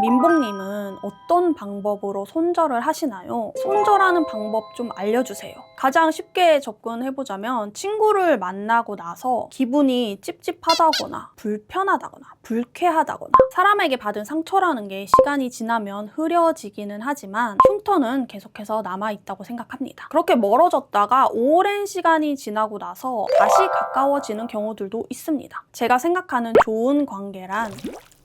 민봉님은 어떤 방법으로 손절을 하시나요? 손절하는 방법 좀 알려주세요. 가장 쉽게 접근해보자면 친구를 만나고 나서 기분이 찝찝하다거나 불편하다거나 불쾌하다거나 사람에게 받은 상처라는 게 시간이 지나면 흐려지기는 하지만 흉터는 계속해서 남아있다고 생각합니다. 그렇게 멀어졌다가 오랜 시간이 지나고 나서 다시 가까워지는 경우들도 있습니다. 제가 생각하는 좋은 관계란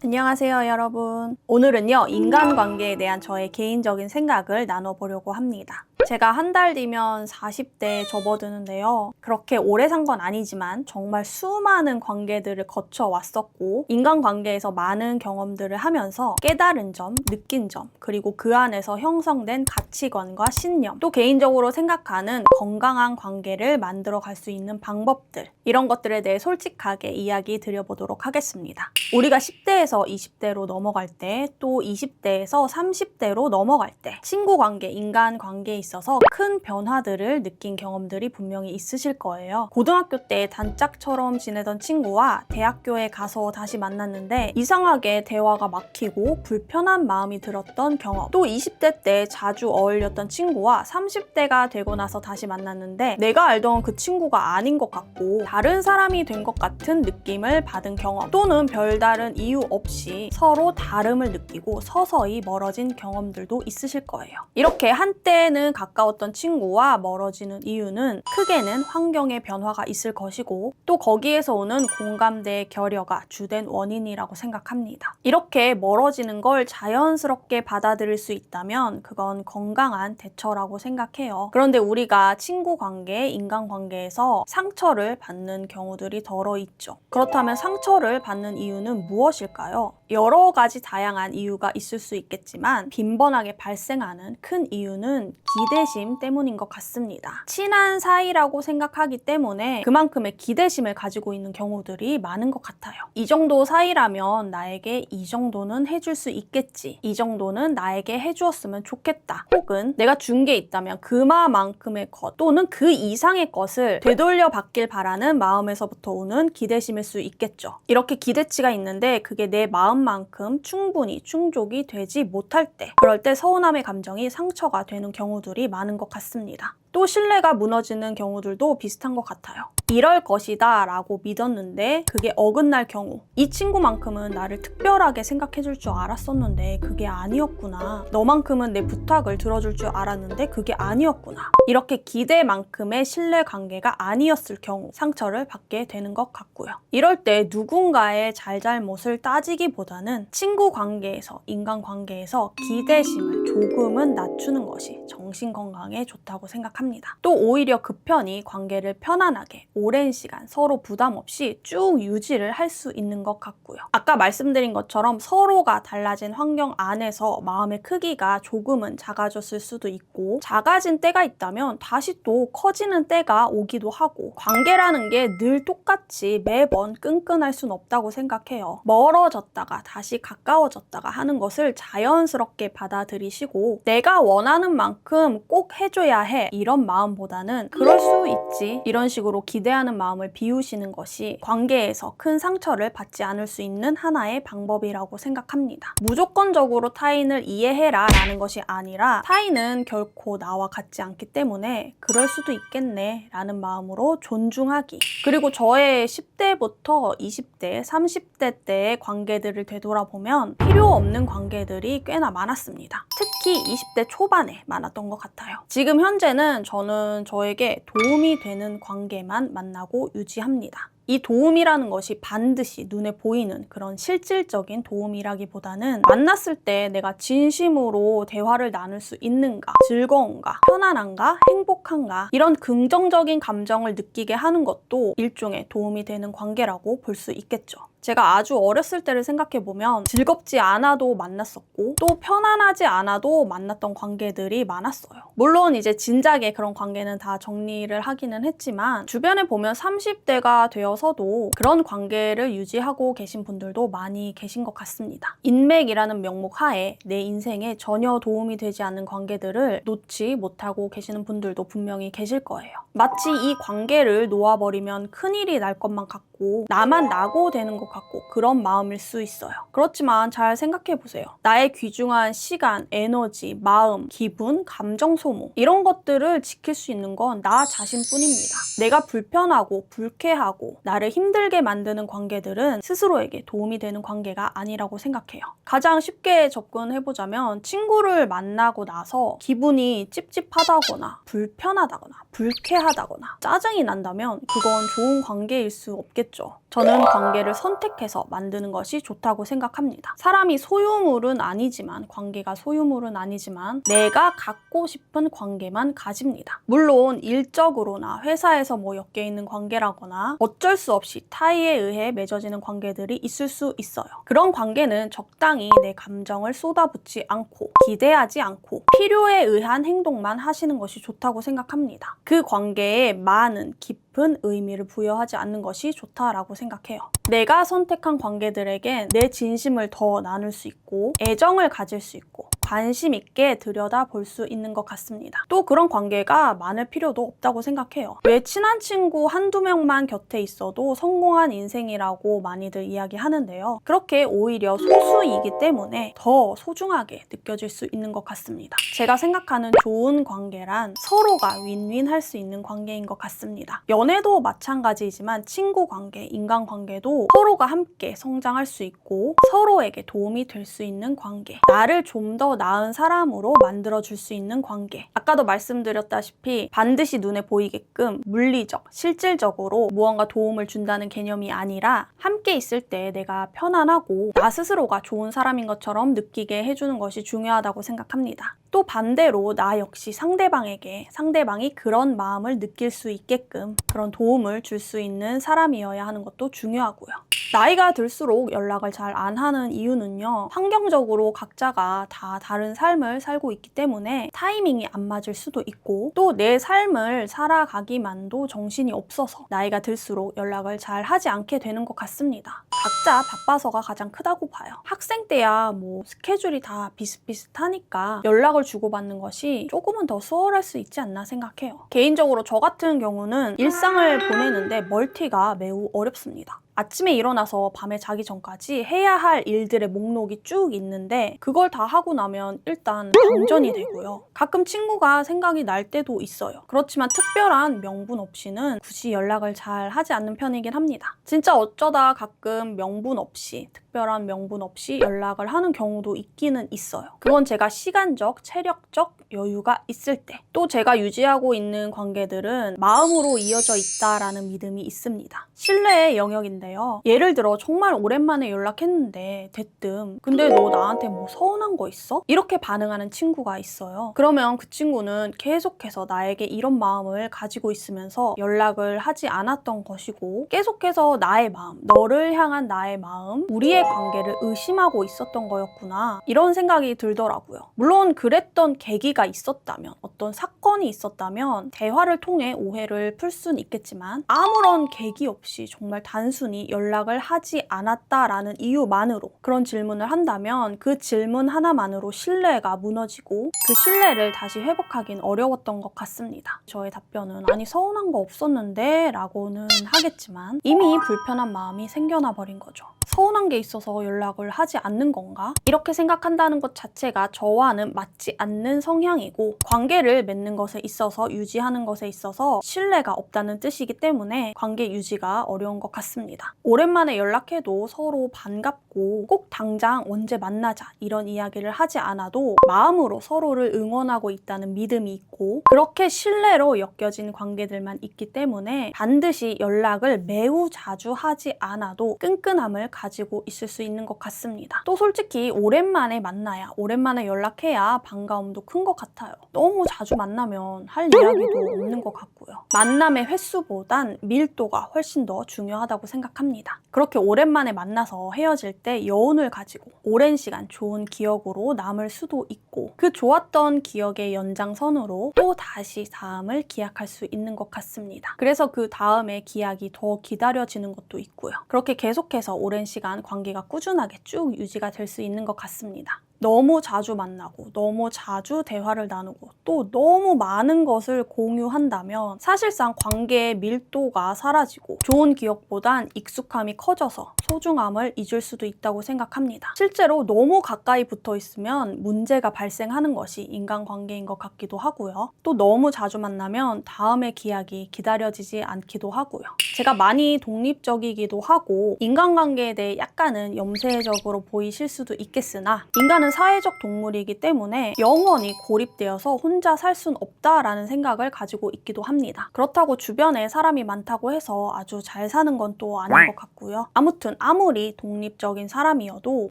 안녕하세요 여러분. 오늘은요 인간관계에 대한 저의 개인적인 생각을 나눠보려고 합니다. 제가 한 달 뒤면 40대에 접어드는데요. 그렇게 오래 산 건 아니지만 정말 수많은 관계들을 거쳐왔었고 인간관계에서 많은 경험들을 하면서 깨달은 점, 느낀 점, 그리고 그 안에서 형성된 가치관과 신념, 또 개인적으로 생각하는 건강한 관계를 만들어 갈 수 있는 방법들, 이런 것들에 대해 솔직하게 이야기 드려보도록 하겠습니다. 우리가 10대에서 20대로 넘어갈 때, 또 20대에서 30대로 넘어갈 때 친구 관계, 인간 관계에 있어서 큰 변화들을 느낀 경험들이 분명히 있으실 거예요. 고등학교 때 단짝처럼 지내던 친구와 대학교에 가서 다시 만났는데 이상하게 대화가 막히고 불편한 마음이 들었던 경험, 또 20대 때 자주 어울렸던 친구와 30대가 되고 나서 다시 만났는데 내가 알던 그 친구가 아닌 것 같고 다른 사람이 된 것 같은 느낌을 받은 경험, 또는 별다른 이유 없이 서로 다름을 느끼고 서서히 멀어진 경험들도 있으실 거예요. 이렇게 한때는 가까웠던 친구와 멀어지는 이유는 크게는 환경의 변화가 있을 것이고 또 거기에서 오는 공감대의 결여가 주된 원인이라고 생각합니다. 이렇게 멀어지는 걸 자연스럽게 받아들일 수 있다면 그건 건강한 대처라고 생각해요. 그런데 우리가 친구 관계, 인간 관계에서 상처를 받는 경우들이 덜어 있죠. 그렇다면 상처를 받는 이유는 무엇일까요? 여러 가지 다양한 이유가 있을 수 있겠지만 빈번하게 발생하는 큰 이유는 기대심 때문인 것 같습니다. 친한 사이라고 생각하기 때문에 그만큼의 기대심을 가지고 있는 경우들이 많은 것 같아요. 이 정도 사이라면 나에게 이 정도는 해줄 수 있겠지, 이 정도는 나에게 해주었으면 좋겠다, 혹은 내가 준 게 있다면 그만큼의 것 또는 그 이상의 것을 되돌려 받길 바라는 마음에서부터 오는 기대심일 수 있겠죠. 이렇게 기대치가 있는데 그게 내 마음만큼 충분히 충족이 되지 못할 때, 그럴 때 서운함의 감정이 상처가 되는 경우들이 많은 것 같습니다. 또 신뢰가 무너지는 경우들도 비슷한 것 같아요. 이럴 것이다 라고 믿었는데 그게 어긋날 경우, 이 친구만큼은 나를 특별하게 생각해줄 줄 알았었는데 그게 아니었구나, 너만큼은 내 부탁을 들어줄 줄 알았는데 그게 아니었구나, 이렇게 기대만큼의 신뢰관계가 아니었을 경우 상처를 받게 되는 것 같고요. 이럴 때 누군가의 잘잘못을 따지기보다는 친구 관계에서, 인간 관계에서 기대심을 조금은 낮추는 것이 정신건강에 좋다고 생각합니다. 또 오히려 그 편이 관계를 편안하게 오랜 시간 서로 부담 없이 쭉 유지를 할 수 있는 것 같고요. 아까 말씀드린 것처럼 서로가 달라진 환경 안에서 마음의 크기가 조금은 작아졌을 수도 있고 작아진 때가 있다면 다시 또 커지는 때가 오기도 하고, 관계라는 게 늘 똑같이 매번 끈끈할 순 없다고 생각해요. 멀어졌다가 다시 가까워졌다가 하는 것을 자연스럽게 받아들이시고 내가 원하는 만큼 꼭 해줘야 해, 이런 마음보다는 그럴 수 있지, 이런 식으로 기대하는 마음을 비우시는 것이 관계에서 큰 상처를 받지 않을 수 있는 하나의 방법이라고 생각합니다. 무조건적으로 타인을 이해해라 라는 것이 아니라 타인은 결코 나와 같지 않기 때문에 그럴 수도 있겠네 라는 마음으로 존중하기, 그리고 저의 10대부터 20대, 30대 때의 관계들을 되돌아보면 필요 없는 관계들이 꽤나 많았습니다. 특히 20대 초반에 많았던 것 같아요. 지금 현재는 저는 저에게 도움이 되는 관계만 만나고 유지합니다. 이 도움이라는 것이 반드시 눈에 보이는 그런 실질적인 도움이라기보다는 만났을 때 내가 진심으로 대화를 나눌 수 있는가, 즐거운가, 편안한가, 행복한가, 이런 긍정적인 감정을 느끼게 하는 것도 일종의 도움이 되는 관계라고 볼 수 있겠죠. 제가 아주 어렸을 때를 생각해보면 즐겁지 않아도 만났었고 또 편안하지 않아도 만났던 관계들이 많았어요. 물론 이제 진작에 그런 관계는 다 정리를 하기는 했지만 주변에 보면 30대가 되어서도 그런 관계를 유지하고 계신 분들도 많이 계신 것 같습니다. 인맥이라는 명목 하에 내 인생에 전혀 도움이 되지 않는 관계들을 놓지 못하고 계시는 분들도 분명히 계실 거예요. 마치 이 관계를 놓아버리면 큰일이 날 것만 같고 나만 나고 되는 것 같고 그런 마음일 수 있어요. 그렇지만 잘 생각해보세요. 나의 귀중한 시간, 에너지, 마음, 기분, 감정 소모 이런 것들을 지킬 수 있는 건 나 자신뿐입니다. 내가 불편하고 불쾌하고 나를 힘들게 만드는 관계들은 스스로에게 도움이 되는 관계가 아니라고 생각해요. 가장 쉽게 접근해보자면 친구를 만나고 나서 기분이 찝찝하다거나 불편하다거나 불쾌하다거나 짜증이 난다면 그건 좋은 관계일 수 없겠죠. 저는 관계를 선택해서 만드는 것이 좋다고 생각합니다. 사람이 소유물은 아니지만, 관계가 소유물은 아니지만 내가 갖고 싶은 관계만 가집니다. 물론 일적으로나 회사에서 엮여있는 관계라거나 어쩔 수 없이 타의에 의해 맺어지는 관계들이 있을 수 있어요. 그런 관계는 적당히 내 감정을 쏟아붓지 않고 기대하지 않고 필요에 의한 행동만 하시는 것이 좋다고 생각합니다. 그 관계에 많은 깊은 의미를 부여하지 않는 것이 좋다라고 생각해요. 내가 선택한 관계들에겐 내 진심을 더 나눌 수 있고 애정을 가질 수 있고 관심 있게 들여다볼 수 있는 것 같습니다. 또 그런 관계가 많을 필요도 없다고 생각해요. 왜 친한 친구 한두 명만 곁에 있어도 성공한 인생이라고 많이들 이야기하는데요. 그렇게 오히려 소수이기 때문에 더 소중하게 느껴질 수 있는 것 같습니다. 제가 생각하는 좋은 관계란 서로가 윈윈 할 수 있는 관계인 것 같습니다. 연애도 마찬가지이지만 친구 관계, 인간관계도 서로가 함께 성장할 수 있고 서로에게 도움이 될 수 있는 관계, 나를 좀 더 나은 사람으로 만들어줄 수 있는 관계. 아까도 말씀드렸다시피 반드시 눈에 보이게끔 물리적, 실질적으로 무언가 도움을 준다는 개념이 아니라 함께 있을 때 내가 편안하고 나 스스로가 좋은 사람인 것처럼 느끼게 해주는 것이 중요하다고 생각합니다. 또 반대로 나 역시 상대방에게 상대방이 그런 마음을 느낄 수 있게끔 그런 도움을 줄 수 있는 사람이어야 하는 것도 중요하고요. 나이가 들수록 연락을 잘 안 하는 이유는요. 환경적으로 각자가 다 다른 삶을 살고 있기 때문에 타이밍이 안 맞을 수도 있고 또 내 삶을 살아가기만도 정신이 없어서 나이가 들수록 연락을 잘 하지 않게 되는 것 같습니다. 각자 바빠서가 가장 크다고 봐요. 학생 때야 스케줄이 다 비슷비슷하니까 연락을 주고받는 것이 조금은 더 수월할 수 있지 않나 생각해요. 개인적으로 저 같은 경우는 일상을 보내는데 멀티가 매우 어렵습니다. 아침에 일어나서 밤에 자기 전까지 해야 할 일들의 목록이 쭉 있는데 그걸 다 하고 나면 일단 방전이 되고요. 가끔 친구가 생각이 날 때도 있어요. 그렇지만 특별한 명분 없이는 굳이 연락을 잘 하지 않는 편이긴 합니다. 진짜 어쩌다 가끔 명분 없이, 특별한 명분 없이 연락을 하는 경우도 있기는 있어요. 그건 제가 시간적, 체력적 여유가 있을 때. 또 제가 유지하고 있는 관계들은 마음으로 이어져 있다라는 믿음이 있습니다. 신뢰의 영역인데요. 예를 들어 정말 오랜만에 연락했는데 대뜸 근데 너 나한테 서운한 거 있어? 이렇게 반응하는 친구가 있어요. 그러면 그 친구는 계속해서 나에게 이런 마음을 가지고 있으면서 연락을 하지 않았던 것이고 계속해서 나의 마음, 너를 향한 나의 마음, 우리의 관계를 의심하고 있었던 거였구나 이런 생각이 들더라고요. 물론 그랬던 계기가 있었다면 어떤 사건이 있었다면 대화를 통해 오해를 풀 수는 있겠지만 아무런 계기 없이 정말 단순히 연락을 하지 않았다라는 이유만으로 그런 질문을 한다면 그 질문 하나만으로 신뢰가 무너지고 그 신뢰를 다시 회복하긴 어려웠던 것 같습니다. 저의 답변은 아니 서운한 거 없었는데 라고는 하겠지만 이미 불편한 마음이 생겨나 버린 거죠. 서운한 게 있어서 연락을 하지 않는 건가? 이렇게 생각한다는 것 자체가 저와는 맞지 않는 성향이고 관계를 맺는 것에 있어서 유지하는 것에 있어서 신뢰가 없다는 뜻이기 때문에 관계 유지가 어려운 것 같습니다. 오랜만에 연락해도 서로 반갑고 꼭 당장 언제 만나자 이런 이야기를 하지 않아도 마음으로 서로를 응원하고 있다는 믿음이 있고 그렇게 신뢰로 엮여진 관계들만 있기 때문에 반드시 연락을 매우 자주 하지 않아도 끈끈함을 가지고 있을 수 있는 것 같습니다. 또 솔직히 오랜만에 만나야, 오랜만에 연락해야 반가움도 큰 것 같아요. 너무 자주 만나면 할 이야기도 없는 것 같고요. 만남의 횟수보단 밀도가 훨씬 더 중요하다고 생각합니다. 그렇게 오랜만에 만나서 헤어질 때 여운을 가지고 오랜 시간 좋은 기억으로 남을 수도 있고 그 좋았던 기억의 연장선으로 또 다시 다음을 기약할 수 있는 것 같습니다. 그래서 그 다음에 기약이 더 기다려지는 것도 있고요. 그렇게 계속해서 오랜 시간 관계가 꾸준하게 쭉 유지가 될 수 있는 것 같습니다. 너무 자주 만나고 너무 자주 대화를 나누고 또 너무 많은 것을 공유한다면 사실상 관계의 밀도가 사라지고 좋은 기억보단 익숙함이 커져서 소중함을 잊을 수도 있다고 생각합니다. 실제로 너무 가까이 붙어 있으면 문제가 발생하는 것이 인간관계인 것 같기도 하고요. 또 너무 자주 만나면 다음의 기약이 기다려지지 않기도 하고요. 제가 많이 독립적이기도 하고 인간관계에 대해 약간은 염세적으로 보이실 수도 있겠으나 인간은 사회적 동물이기 때문에 영원히 고립되어서 혼자 살 순 없다라는 생각을 가지고 있기도 합니다. 그렇다고 주변에 사람이 많다고 해서 아주 잘 사는 건 또 아닌 것 같고요. 아무튼 아무리 독립적인 사람이어도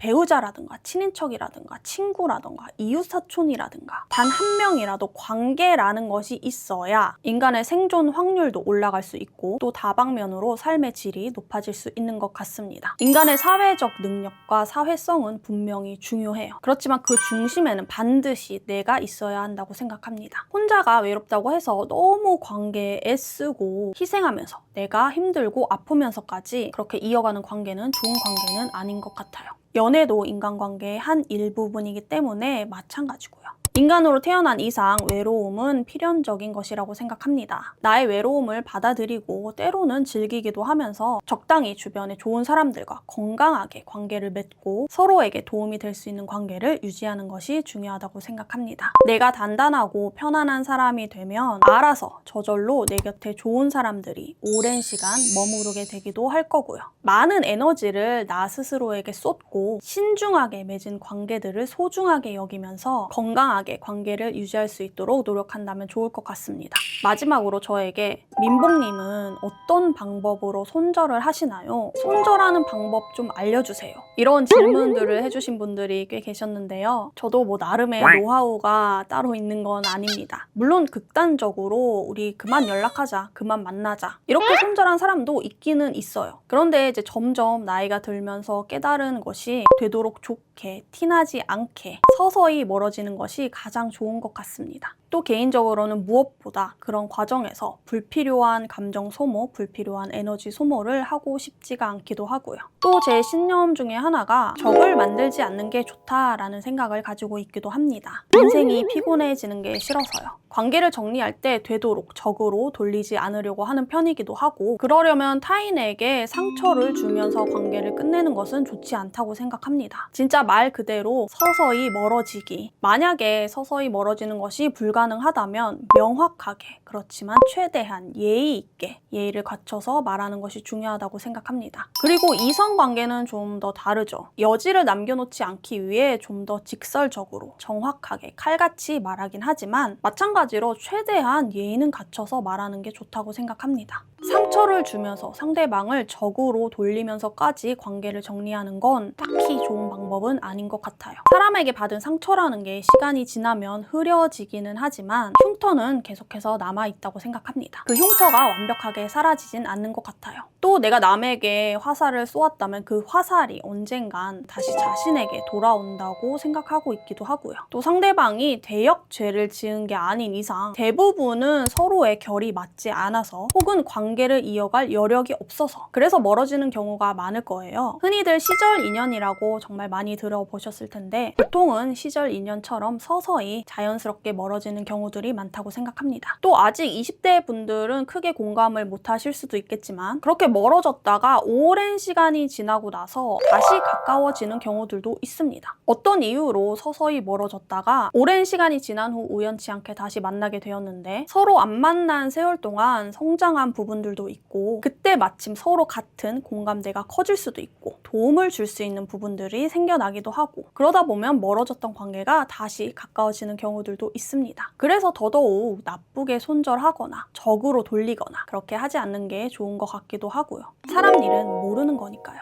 배우자라든가 친인척이라든가 친구라든가 이웃사촌이라든가 단 한 명이라도 관계라는 것이 있어야 인간의 생존 확률도 올라갈 수 있고 또 다방면으로 삶의 질이 높아질 수 있는 것 같습니다. 인간의 사회적 능력과 사회성은 분명히 중요해요. 그렇지만 그 중심에는 반드시 내가 있어야 한다고 생각합니다. 혼자가 외롭다고 해서 너무 관계에 애쓰고 희생하면서 내가 힘들고 아프면서까지 그렇게 이어가는 관계는 좋은 관계는 아닌 것 같아요. 연애도 인간관계의 한 일부분이기 때문에 마찬가지고요. 인간으로 태어난 이상 외로움은 필연적인 것이라고 생각합니다. 나의 외로움을 받아들이고 때로는 즐기기도 하면서 적당히 주변에 좋은 사람들과 건강하게 관계를 맺고 서로에게 도움이 될 수 있는 관계를 유지하는 것이 중요하다고 생각합니다. 내가 단단하고 편안한 사람이 되면 알아서 저절로 내 곁에 좋은 사람들이 오랜 시간 머무르게 되기도 할 거고요. 많은 에너지를 나 스스로에게 쏟고 신중하게 맺은 관계들을 소중하게 여기면서 건강하게 관계를 유지할 수 있도록 노력한다면 좋을 것 같습니다. 마지막으로 저에게 민봉님은 어떤 방법으로 손절을 하시나요? 손절하는 방법 좀 알려주세요. 이런 질문들을 해주신 분들이 꽤 계셨는데요. 저도 뭐 나름의 노하우가 따로 있는 건 아닙니다. 물론 극단적으로 우리 그만 연락하자, 그만 만나자 이렇게 손절한 사람도 있기는 있어요. 그런데 이제 점점 나이가 들면서 깨달은 것이 되도록 좋게 티나지 않게 서서히 멀어지는 것이 가장 좋은 것 같습니다. 또 개인적으로는 무엇보다 그런 과정에서 불필요한 감정 소모, 불필요한 에너지 소모를 하고 싶지가 않기도 하고요. 또 제 신념 중에 하나가 적을 만들지 않는 게 좋다라는 생각을 가지고 있기도 합니다. 인생이 피곤해지는 게 싫어서요. 관계를 정리할 때 되도록 적으로 돌리지 않으려고 하는 편이기도 하고 그러려면 타인에게 상처를 주면서 관계를 끝내는 것은 좋지 않다고 생각합니다. 진짜 말 그대로 서서히 멀어지기. 만약에 서서히 멀어지는 것이 불가능하다면 명확하게 그렇지만 최대한 예의 있게 예의를 갖춰서 말하는 것이 중요하다고 생각합니다. 그리고 이성 관계는 좀 더 다르죠. 여지를 남겨놓지 않기 위해 좀 더 직설적으로 정확하게 칼같이 말하긴 하지만 마찬가지로 최대한 예의는 갖춰서 말하는 게 좋다고 생각합니다. 상처를 주면서 상대방을 적으로 돌리면서까지 관계를 정리하는 건 딱히 좋은 방법은 아닌 것 같아요. 사람에게 받은 상처라는 게 시간이 지나면 흐려지기는 하지만 흉터는 계속해서 남아있다고 생각합니다. 그 흉터가 완벽하게 사라지진 않는 것 같아요. 또 내가 남에게 화살을 쏘았다면 그 화살이 언젠간 다시 자신에게 돌아온다고 생각하고 있기도 하고요. 또 상대방이 대역죄를 지은 게 아닌 이상 대부분은 서로의 결이 맞지 않아서 혹은 관계를 이어갈 여력이 없어서 그래서 멀어지는 경우가 많을 거예요. 흔히들 시절 인연이라고 정말 많이 들어보셨을 텐데 보통은 시절 인연처럼 서서히 자연스럽게 멀어지는 경우들이 많다고 생각합니다. 또 아직 20대 분들은 크게 공감을 못 하실 수도 있겠지만 그렇게 멀어졌다가 오랜 시간이 지나고 나서 다시 가까워지는 경우들도 있습니다. 어떤 이유로 서서히 멀어졌다가 오랜 시간이 지난 후 우연치 않게 다시 만나게 되었는데 서로 안 만난 세월 동안 성장한 부분들도 있고 그때 마침 서로 같은 공감대가 커질 수도 있고 도움을 줄 수 있는 부분들이 생겨나기도 하고 그러다 보면 멀어졌던 관계가 다시 가까워지는 경우들도 있습니다. 그래서 더더욱 나쁘게 손절하거나 적으로 돌리거나 그렇게 하지 않는 게 좋은 것 같기도 하고요. 사람 일은 모르는 거니까요.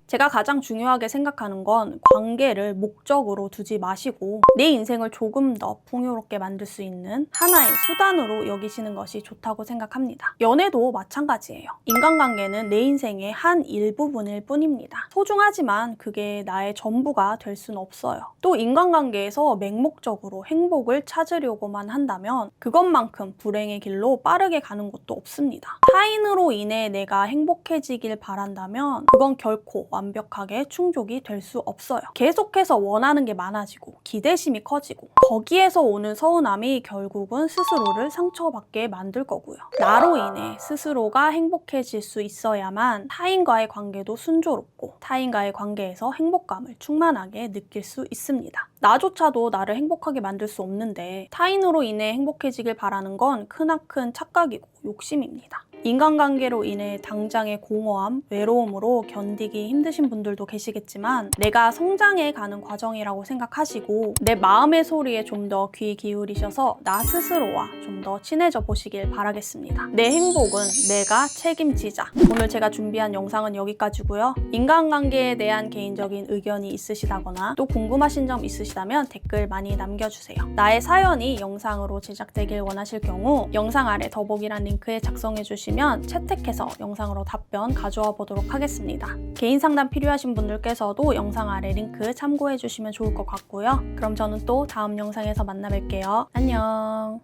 제가 가장 중요하게 생각하는 건 관계를 목적으로 두지 마시고 내 인생을 조금 더 풍요롭게 만들 수 있는 하나의 수단으로 여기시는 것이 좋다고 생각합니다. 연애도 마찬가지예요. 인간관계는 내 인생의 한 일부분일 뿐입니다. 소중하지만 그게 나의 전부가 될 수는 없어요. 또 인간관계에서 맹목적으로 행복을 찾으려고만 한다면 그것만큼 불행의 길로 빠르게 가는 것도 없습니다. 타인으로 인해 내가 행복해지길 바란다면 그건 결코 완벽하게 충족이 될 수 없어요. 계속해서 원하는 게 많아지고 기대심이 커지고 거기에서 오는 서운함이 결국은 스스로를 상처받게 만들 거고요. 나로 인해 스스로가 행복해질 수 있어야만 타인과의 관계도 순조롭고 타인과의 관계에서 행복감을 충만하게 느낄 수 있습니다. 나조차도 나를 행복하게 만들 수 없는데 타인으로 인해 행복해지길 바라는 건 크나큰 착각이고 욕심입니다. 인간관계로 인해 당장의 공허함, 외로움으로 견디기 힘드신 분들도 계시겠지만 내가 성장해 가는 과정이라고 생각하시고 내 마음의 소리에 좀 더 귀 기울이셔서 나 스스로와 좀 더 친해져 보시길 바라겠습니다. 내 행복은 내가 책임지자. 오늘 제가 준비한 영상은 여기까지고요. 인간관계에 대한 개인적인 의견이 있으시다거나 또 궁금하신 점 있으시다면 댓글 많이 남겨주세요. 나의 사연이 영상으로 제작되길 원하실 경우 영상 아래 더보기란 링크에 작성해주시면 채택해서 영상으로 답변 가져와 보도록 하겠습니다. 개인 상담 필요하신 분들께서도 영상 아래 링크 참고해주시면 좋을 것 같고요. 그럼 저는 또 다음 영상에서 만나 뵐게요. 안녕.